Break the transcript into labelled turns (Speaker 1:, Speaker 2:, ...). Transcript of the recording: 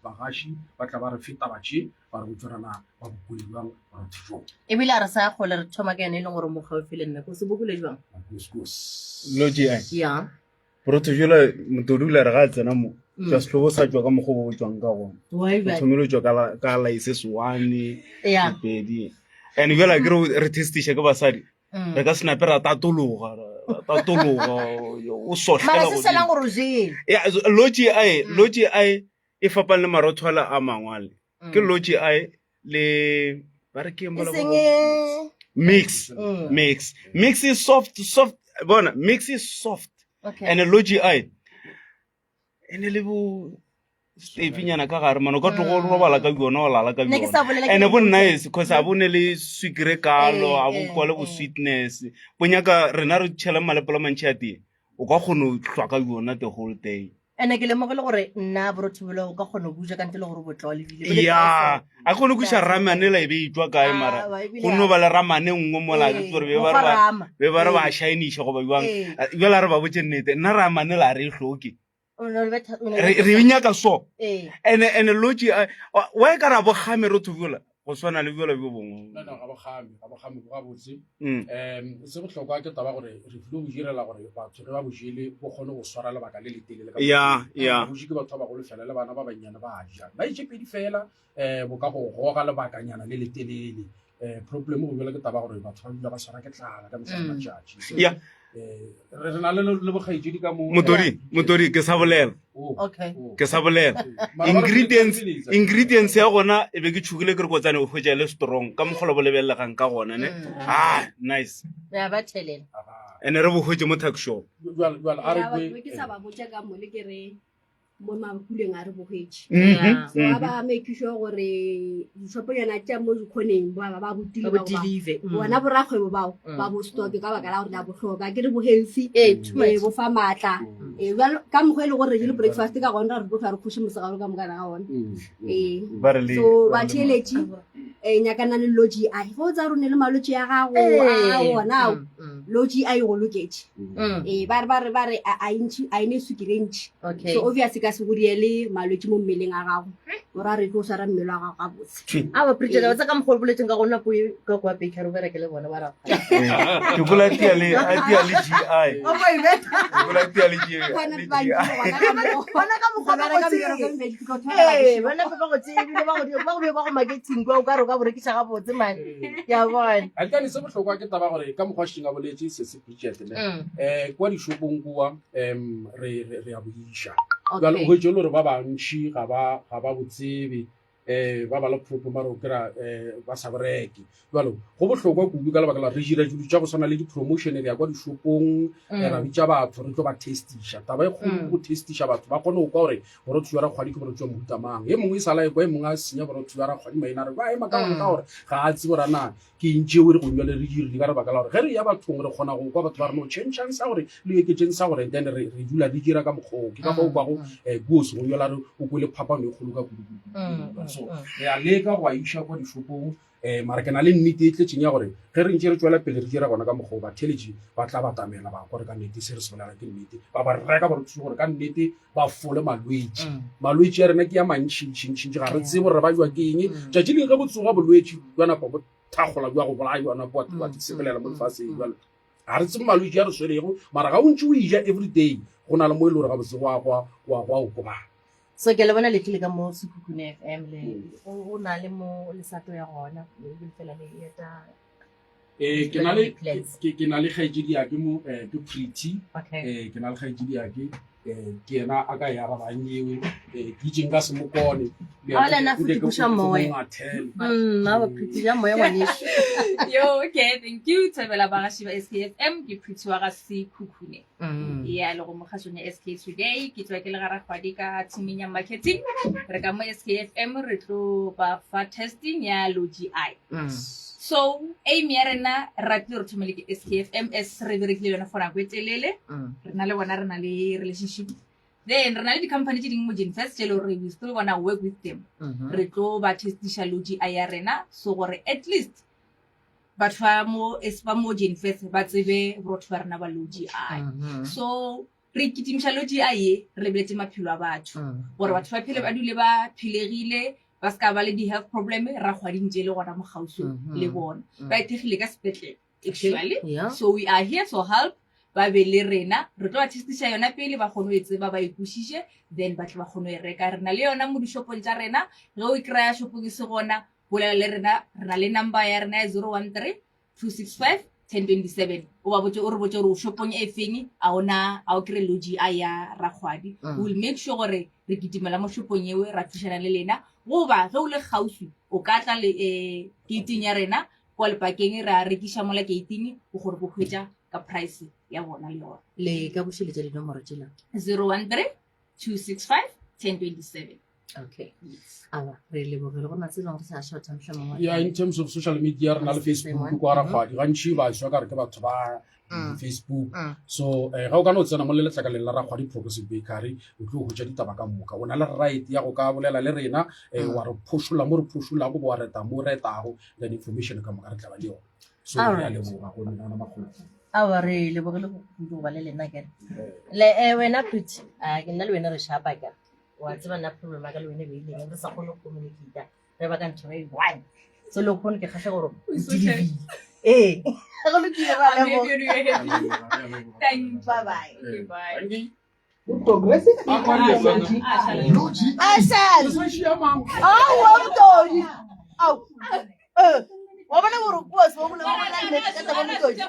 Speaker 1: bagashi ba tla ba re feta batše ba re botswerana ba bokole jwang borotho jo
Speaker 2: ebile a re sa kgole re thoma ka ene e leng gore mo gaufi le nne go se bokole jwang
Speaker 3: logi
Speaker 2: ya
Speaker 3: borotho jola motodula re ga tsena mo tsa setlobo sa tswa ka mogobo bo tswang ka gona thomelo tswa ka license 1 2 and jola ke re testisha ka basadi re ka snapera tatologa o sohlela
Speaker 2: go selang gore o jele
Speaker 3: logi ai e fapana le marothola a mangwale ke logi ai le ba re ke mbola mix is soft bona mix is soft and logi ai ene le bo stepinyana ka gare mano ka tlogo robala ka yona o lala ka yona ene bo nice because a bone le swikre kalo a bo kwale bo sweetness bonyaka rena re tshela malepela mantši a tie o ka kgona hlwa ka yona the whole day
Speaker 2: ene ke lemogele gore nna borothobelo o ka kgona go buja ka ntle le gore botlo le bile
Speaker 3: ya a kgone go sha ramane la be itwa kae mara go no ba le ramane ngwe mo la ke gore be ba re ba shinisha go ba bang jela re ba botse nnete nna ramane la re hloke re nyaka so ene logi wa e ka ra bo game ro thubula go swana le bjola bjo bongwe
Speaker 1: ga bogame go ga botse se botlhokwa ke taba gore re filo go direla gore batho ge ba bojele bo kgone go swara lebaka le letelele ka boji ke batho ba bagolo fela le bana ba bannyane ba ja ba itsepedi fela bo ka go goga lebakanyana le letelele problem go bjela ke taba gore batho ba dula ba swara ke tlala ka mosadi matšatši re na le bogaetsedi ka
Speaker 3: motori ke sa bolela ke sa bolela ingredients ya gona e be ke tshukile ke re kotsane o hwetša le strong ka mogolo bo lebelelegang ka gona ne nice ene re bo hwetse mo tuck shop
Speaker 4: ke sa ba botša ka mole ke re mo makuleng a re bogetse so ba make sure gore dishopo yana tša mo dikhoneng ba botile bona borakgwebo bao ba bo stock ka baka la gore la bohloka ke re bo healthy bo fa matla ka mokgwa e le gore re jele breakfast ka gona re botlha re khushe mosegaro ka mokana ga gona so ba theletše nyakana le logi ai go tsa rone le malotši ya gago a ona logi ai go loketse ba re a ine sukire ntši so obviously ka se go diele malwetse mo mmeleng a gago ora re tlo sara mmele wa gago ga botse
Speaker 2: a ba preacher tsa ka mogolo boletseng ka gona po ka kwa baker o bereke le bona ba ra
Speaker 3: ke bola tia le GI
Speaker 2: o ba ibeta
Speaker 3: bola tia le GI
Speaker 2: bona ka mogolo bona ba go tsebile ba go marketing kwa o ka roka borekisa ga botse man ya bona
Speaker 1: a ka ni se bohlokwa ke taba gore ka mogwa shinga boletse se preacher ne kwa dishopong kwa re a buisha ga le go jolo re ba bantši ga ba botsebe ba ba le propo maro kra ba sa bereke jalo go bohlokwa kudu ka lebaka la re dira dilo tša go swana le di-promotion re ya kwa dishopong ra bitša batho re tlo ba testisha taba e kgolo go testisha batho ba kgone go kwa gore borotho ya ra kgwadi ke borotho ya mohutamang e mongwe e sala kwa e mongwe a senya borotho ya ra kgwadi maina re ba ema ka gore ga a tsebo rana ke ntšeo re go nwa le re dirile ka lebaka la gore ge re ya bathong re kgona go kwa batho ba re no changeang sa gore le eketseng sa gore then re dula re dira ka mokgwa ke ka go kwago go se go yola re o kwele phapano e kgolo ka kudu so re a leka go a isha kwa dishopong mara ke na le nnete e tletseng ya gore ge re ntse re tswela pele re dira gona ka mokgwa ba theletše ba tla ba tamela ba kore ka nnete se re se bolela ke nnete ba ba reka ba re thusa gore ka nnete ba fole malwetse ya rena ke ya mantšintšintšintši ga re tsebe gore ba jwa ke eng tšatši le ge botsoga bolwetse jwa napa bo thagola jwa go bolaya jwa napa wa sebelela mo lefaseng jwale ga re tsebe malwetse ya re swelego mara ga o ntse o ija every day go na le mo e le gore ga botse wa o kobana
Speaker 2: so ke le bona le tlile ka mo Sekhukhune FM le o na le mo lesato ya gona le fela le eta
Speaker 1: ke na le kgaetsedi ya ke mo ke pretty ke na le kgaetsedi ya ke ena a ka ya ba banyewe ke itseng ka semokone
Speaker 2: ala na futhi kusha moya ba pretty ya moya ngwaneso
Speaker 5: yo okay thank you Thobela Bagashi ba SKFM ke pretty wa ga Sekhukhune ya le go mogashone SK today ke tswa ke le gara kgwadi ka teaming ya marketing re ka mo SKFM re tlo ba fa testing ya logi so aim ya rena ra tlo re thomele ke SKFM re berekile yona for a kwetelele re na le bona re na le relationship then re na le di-company tse dingwe mo Genfirst tse le gore we still wanna work with them re tlo ba testisha logi ya rena so gore at least batho ba mo Genfirst ba tsebe borotho ba rena ba logi so re kitimiša logi a ye re lebeletse maphelo a batho gore batho ba phele ba dule ba philegile ba ska ba le di-health problem ra kgwadintse le gona mogauso le bona ba ethegile ka sepetlele actually so we are here to help ba be le rena re tlo ba testiša yona pele ba kgone o e tseba ba ikwešiše then ba tle ba kgone o e reka rena le yona mo dishopong tša rena ge o e kry-a shopong e se gona bolela le rena re na le number ya rena ya 013-265-1027 o ba botse o re botse gore o shopong e feng a o kry logi a ya rakgwadi we will make sure gore re kitimela mo shopong ewe ra thušana le lena goba ge o le gaufi o ka tla le gating ya rena kwa lepakeng ra rekiša mola gating o gore bo hwetša ka price ya bona le yona
Speaker 2: le ka bošeletša dinomoro tšela
Speaker 5: 013-265-1027
Speaker 2: okay awa re lebogele gona tse leng re sa short time mongwe
Speaker 1: yeah in terms of social media re na le Facebook kwa rakgwadi gantši ba šwa ka re ke batho ba Facebook so ga o ka no tsena mo le letlakaleng la rakgwadi Progressive Bakery o tlo go ja ditaba ka moka o na le right ya go ka bolela le rena wa re phošolla mo re phošolla go bo wa reta mo retago then information ka moka re tla ba le yona so re le mo ga go nna magolo
Speaker 2: awa re lebogele go ba le lena ke le wena Pretty ke nna le wena re shapa ka wa tseba na problem ka le wena be ile re sa kgone go communicate re ba ka ntho e one so lo khone ke kgahle gore go le dira ba le
Speaker 5: thank
Speaker 2: bye bye
Speaker 5: bye
Speaker 1: Progressive
Speaker 2: Asal wa mtoni wa bona gore kwa so mo le mo la le ka ta ba mtoni